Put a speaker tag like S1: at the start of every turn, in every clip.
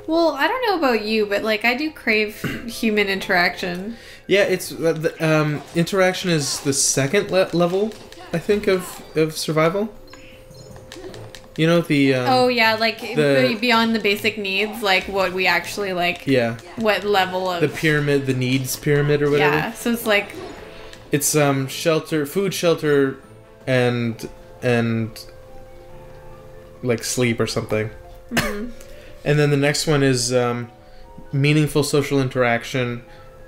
S1: Well, I don't know about you, but like I do crave human interaction.
S2: Yeah, it's interaction is the second level, I think, of survival. You know the
S1: oh yeah, like beyond the basic needs, like what we actually like.
S2: Yeah.
S1: What level of
S2: the pyramid, the needs pyramid or whatever.
S1: Yeah, so it's like
S2: it's shelter, food, shelter, and like sleep or something.
S1: Mm-hmm.
S2: And then the next one is meaningful social interaction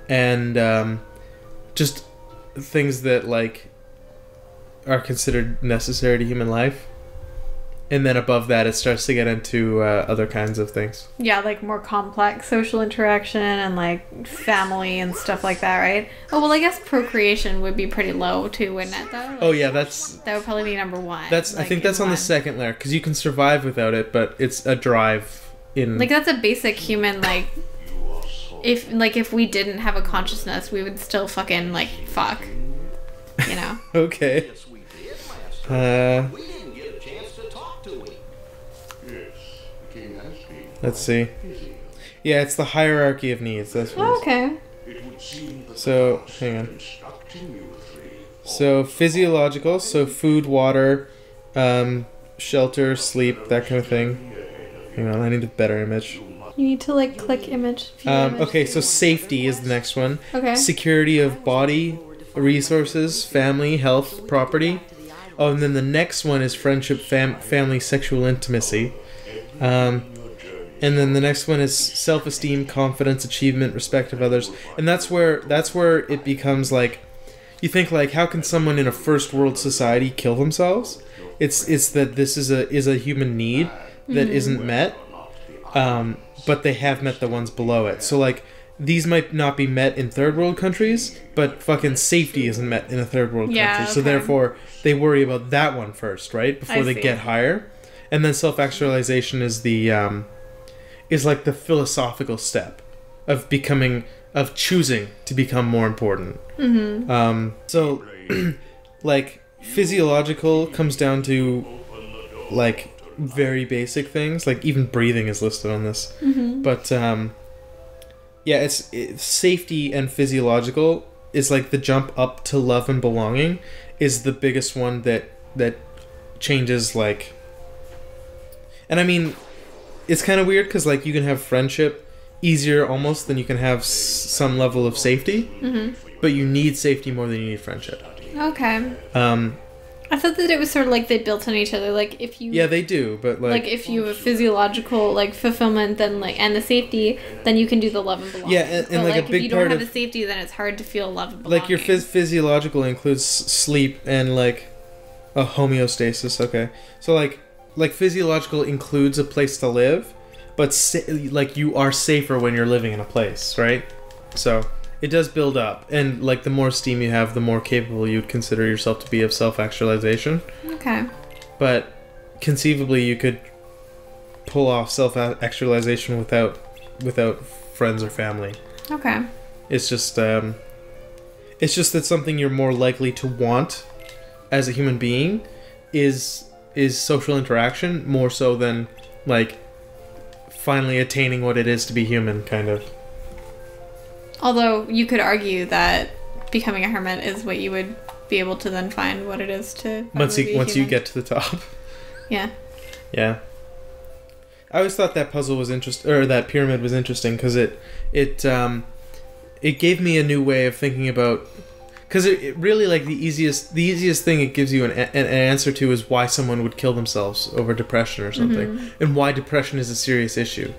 S2: and just things that like are considered necessary to human life. And then above that, it starts to get into other kinds of things.
S1: Yeah, like more complex social interaction and like family and stuff like that, right? Oh, well, I guess procreation would be pretty low too, wouldn't it, though? Like,
S2: oh, yeah,
S1: that would probably be number one.
S2: I think that's on the second layer, because you can survive without it, but it's a drive in...
S1: Like, that's a basic human, like... If we didn't have a consciousness, we would still fucking, like, fuck. You know?
S2: Okay. Let's see. Yeah, it's the hierarchy of needs. That's what
S1: okay.
S2: So, hang on. So, physiological, so food, water, shelter, sleep, that kind of thing. Hang on, I need a better image.
S1: You need to, like, click image.
S2: Okay, so safety is the next one.
S1: Okay.
S2: Security of body, resources, family, health, property. Oh, and then the next one is friendship, family, sexual intimacy. And then the next one is self-esteem, confidence, achievement, respect of others. And that's where it becomes like, you think like, how can someone in a first world society kill themselves? It's that this is a human need that isn't met, but they have met the ones below it. So like, these might not be met in third world countries, but fucking safety isn't met in a third world country. Okay. So therefore, they worry about that one first, right? Before they get higher. And then self-actualization is the... is like the philosophical step of choosing to become more important. Mm-hmm. So, like, physiological comes down to, like, very basic things. Like, even breathing is listed on this. Mm-hmm. But, yeah, it's safety and physiological is, like, the jump up to love and belonging is the biggest one that changes, like... And, I mean... It's kind of weird because, like, you can have friendship easier almost than you can have some level of safety. Mm-hmm. But you need safety more than you need friendship.
S1: Okay. I thought that it was sort of like they built on each other. Like, if you...
S2: Yeah, they do, but, like...
S1: Like, if you have a physiological, like, fulfillment, then, like, and the safety, then you can do the love and belonging.
S2: Yeah, and like, a big part of...
S1: if you don't have the safety, then it's hard to feel love and belonging.
S2: Like, your physiological includes sleep and, like, a homeostasis, okay. So, like physiological includes a place to live, but like you are safer when you're living in a place, right? So it does build up, and like the more steam you have, the more capable you'd consider yourself to be of self-actualization.
S1: Okay.
S2: But conceivably, you could pull off self-actualization without friends or family.
S1: Okay.
S2: It's just that something you're more likely to want as a human being is social interaction more so than like finally attaining what it is to be human, kind of.
S1: Although you could argue that becoming a hermit is what you would be able to then find what it is to
S2: once you get to the top.
S1: Yeah.
S2: Yeah. I always thought that puzzle was interesting, or that pyramid was interesting, because it gave me a new way of thinking about. Because it really, like, the easiest thing it gives you an answer to is why someone would kill themselves over depression or something. Mm-hmm. And why depression is a serious issue.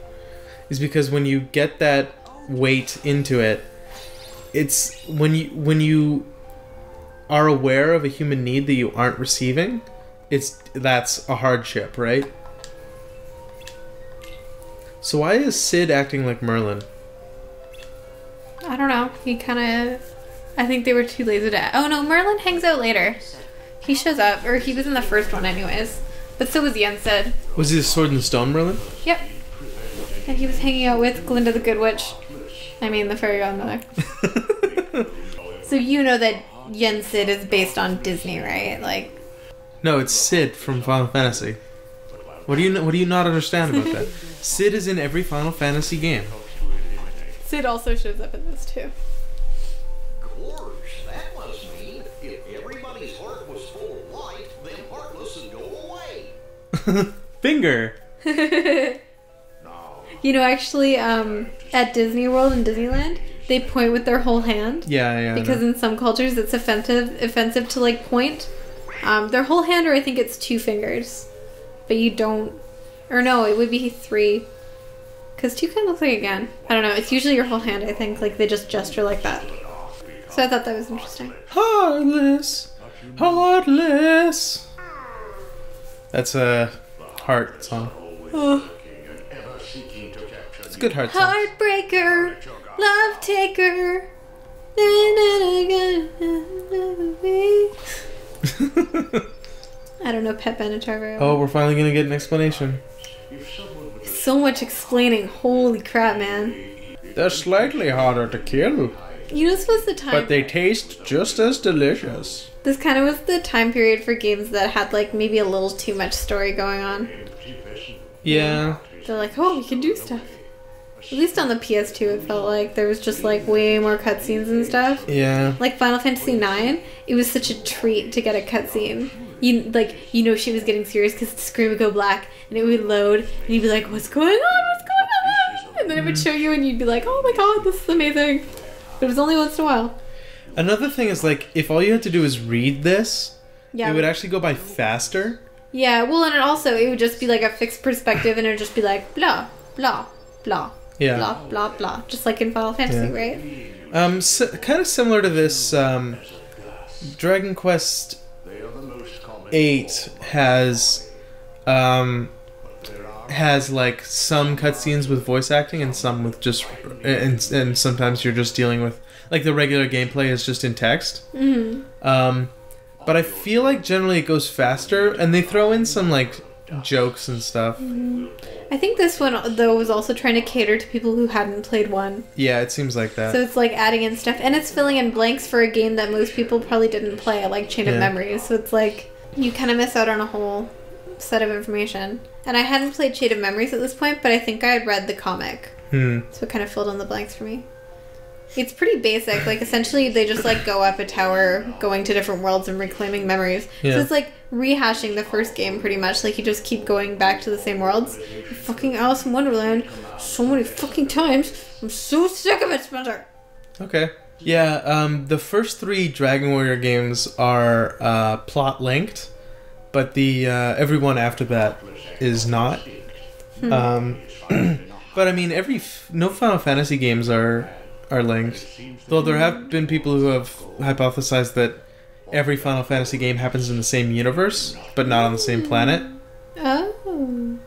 S2: Is because when you get that weight into it, it's when you are aware of a human need that you aren't receiving, that's a hardship, right? So why is Sid acting like Merlin?
S1: I don't know. He kind of... I think they were too lazy to... Oh, no, Merlin hangs out later. He shows up, or he was in the first one anyways. But so was Yensid.
S2: Was he the Sword and Stone Merlin?
S1: Yep. And he was hanging out with Glinda the Good Witch. I mean, the fairy godmother. So you know that Yensid is based on Disney, right? Like...
S2: No, it's Sid from Final Fantasy. What do you not understand about that? Sid is in every Final Fantasy game.
S1: Sid also shows up in this too.
S3: Gorge, that must mean if everybody's heart was full of light, then heartless would go away.
S2: Finger.
S1: You know, actually, at Disney World and Disneyland, they point with their whole hand.
S2: Yeah.
S1: Because in some cultures, it's offensive to like point. Their whole hand, or I think it's 2 fingers, but you don't. Or no, it would be 3. Because 2 kind of looks like again. I don't know. It's usually your whole hand. I think like they just gesture like that. So I thought that was interesting.
S2: Heartless. That's a heart song.
S1: Oh.
S2: It's a good heart song.
S1: Heartbreaker, love taker. I don't know Pet Benatar very well.
S2: Oh, we're finally gonna get an explanation.
S1: So much explaining. Holy crap, man.
S2: They're slightly harder to kill,
S1: You know, this was the time.
S2: but they taste just as delicious.
S1: This kind of was the time period for games that had like maybe a little too much story going on.
S2: Yeah.
S1: They're like, oh, we can do stuff. At least on the PS2, it felt like there was just like way more cutscenes and stuff.
S2: Yeah.
S1: Like Final Fantasy IX, it was such a treat to get a cutscene. You know she was getting serious because the screen would go black and it would load and you'd be like, what's going on? And then it would show you and you'd be like, oh my god, this is amazing. But it was only once in a while.
S2: Another thing is like, if all you had to do is read this,
S1: Yeah.
S2: it would actually go by faster.
S1: Yeah, well, and it would just be like a fixed perspective and it would just be like, blah, blah, blah.
S2: Yeah.
S1: Blah, blah, blah. Just like in Final Fantasy,
S2: Yeah.
S1: right?
S2: Kind of similar to this, Dragon Quest 8 has like some cutscenes with voice acting and some with just and sometimes you're just dealing with like the regular gameplay is just in text.
S1: Mm-hmm.
S2: But I feel like generally it goes faster and they throw in some like jokes and stuff.
S1: Mm-hmm. I think this one though was also trying to cater to people who hadn't played one.
S2: Yeah, it seems like that.
S1: So it's like adding in stuff and it's filling in blanks for a game that most people probably didn't play, like Chain of Memories. So it's like you kind of miss out on a whole set of information. And I hadn't played Chain of Memories at this point, but I think I had read the comic. So it kind of filled in the blanks for me. It's pretty basic. Like, essentially, they just, like, go up a tower, going to different worlds and reclaiming memories.
S2: Yeah.
S1: So it's, like, rehashing the first game, pretty much. Like, you just keep going back to the same worlds. Fucking Alice in Wonderland so many fucking times. I'm so sick of it, Spencer.
S2: Okay. Yeah, the first 3 Dragon Warrior games are plot-linked, but the every one after that is not. But, I mean, no Final Fantasy games are linked. Though there have been people who have hypothesized that every Final Fantasy game happens in the same universe, but not on the same planet.
S1: Oh.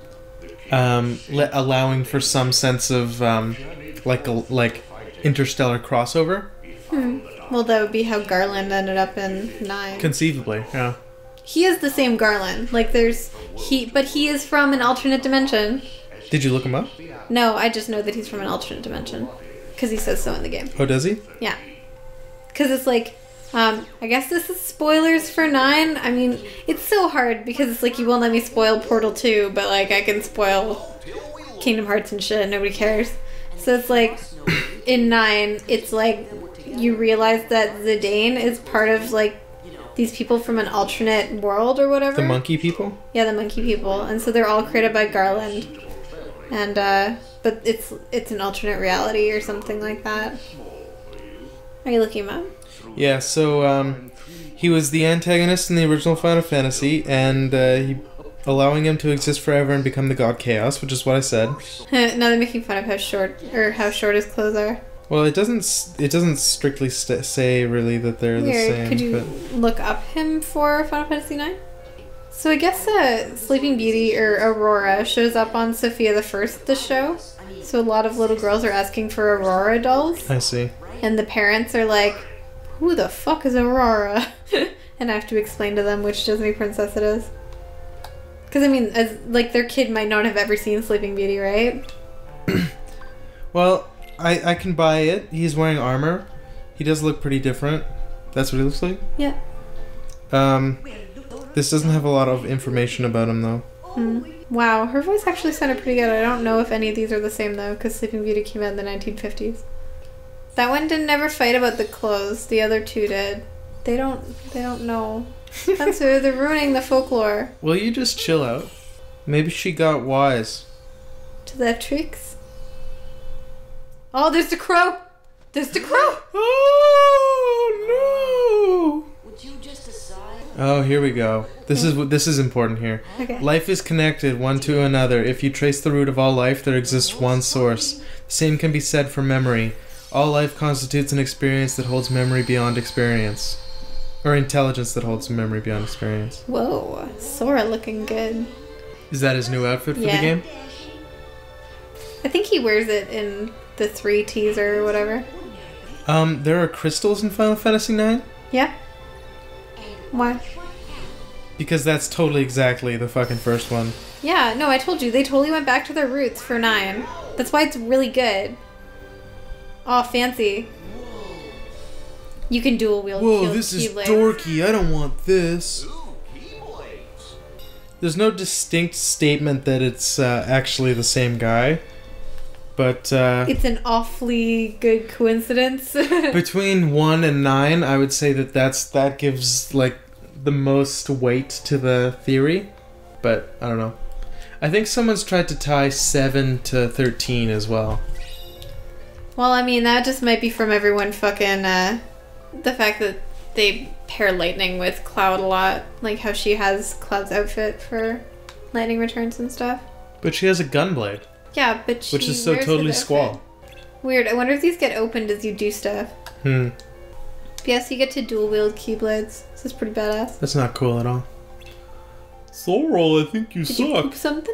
S2: Allowing for some sense of like interstellar crossover.
S1: Well, that would be how Garland ended up in 9.
S2: Conceivably, yeah.
S1: He is the same Garland. Like, but he is from an alternate dimension.
S2: Did you look him up?
S1: No, I just know that he's from an alternate dimension. Because he says so in the game.
S2: Oh, does he?
S1: Yeah. Because it's like, I guess this is spoilers for 9. I mean, it's so hard because it's like you won't let me spoil Portal 2, but like I can spoil Kingdom Hearts and shit, nobody cares. So it's like, in 9, it's like you realize that Zidane is part of like these people from an alternate world or whatever.
S2: The monkey people?
S1: Yeah, the monkey people. And so they're all created by Garland. And, but it's an alternate reality or something like that. Are you looking him up?
S2: Yeah, so he was the antagonist in the original Final Fantasy, and allowing him to exist forever and become the god Chaos, which is what I said.
S1: Now they're making fun of how short his clothes are.
S2: Well, it doesn't strictly say really that they're the same.
S1: Could you look up him for Final Fantasy IX? So I guess Sleeping Beauty or Aurora shows up on Sophia the First, the show. So a lot of little girls are asking for Aurora dolls.
S2: I see.
S1: And the parents are like, who the fuck is Aurora? And I have to explain to them which Disney princess it is. Because, I mean, their kid might not have ever seen Sleeping Beauty, right?
S2: Well, I can buy it. He's wearing armor. He does look pretty different. That's what he looks like?
S1: Yeah.
S2: This doesn't have a lot of information about him, though.
S1: Wow, her voice actually sounded pretty good. I don't know if any of these are the same though, because Sleeping Beauty came out in the 1950s. That one didn't ever fight about the clothes. The other two did. They don't know. Spencer, they're ruining the folklore.
S2: Will you just chill out? Maybe she got wise.
S1: To the tricks. Oh, there's the crow! There's the crow!
S2: Oh no!
S4: Would you just decide?
S2: Oh, here we go. This is important here.
S1: Okay.
S2: Life is connected one to another. If you trace the root of all life, there exists one source. The same can be said for memory. All life constitutes an experience that holds memory beyond experience. Or intelligence that holds memory beyond experience.
S1: Whoa, Sora looking good.
S2: Is that his new outfit for the
S1: Yeah.
S2: game?
S1: I think he wears it in the 3 teaser or whatever.
S2: There are crystals in Final Fantasy IX?
S1: Yeah? Why?
S2: Because that's totally exactly the fucking first one.
S1: Yeah, no, I told you. They totally went back to their roots for 9. That's why it's really good. Oh, fancy. You can dual wield Keyblades.
S2: dorky. I don't want this.
S3: Ooh, Keyblades.
S2: There's no distinct statement that it's actually the same guy. But
S1: It's an awfully good coincidence.
S2: between 1 and 9, I would say that gives like the most weight to the theory. But I don't know. I think someone's tried to tie 7 to 13 as well.
S1: Well, I mean, that just might be from everyone fucking, the fact that they pair Lightning with Cloud a lot. Like how she has Cloud's outfit for Lightning Returns and stuff.
S2: But she has a gunblade,
S1: Yeah, but she
S2: which is so
S1: wears
S2: totally
S1: his outfit.
S2: Squall.
S1: Weird. I wonder if these get opened as you do stuff. But yes, you get to dual wield Keyblades. This is pretty badass.
S2: That's not cool at all. Sorrel, I think you
S1: Did you poop something?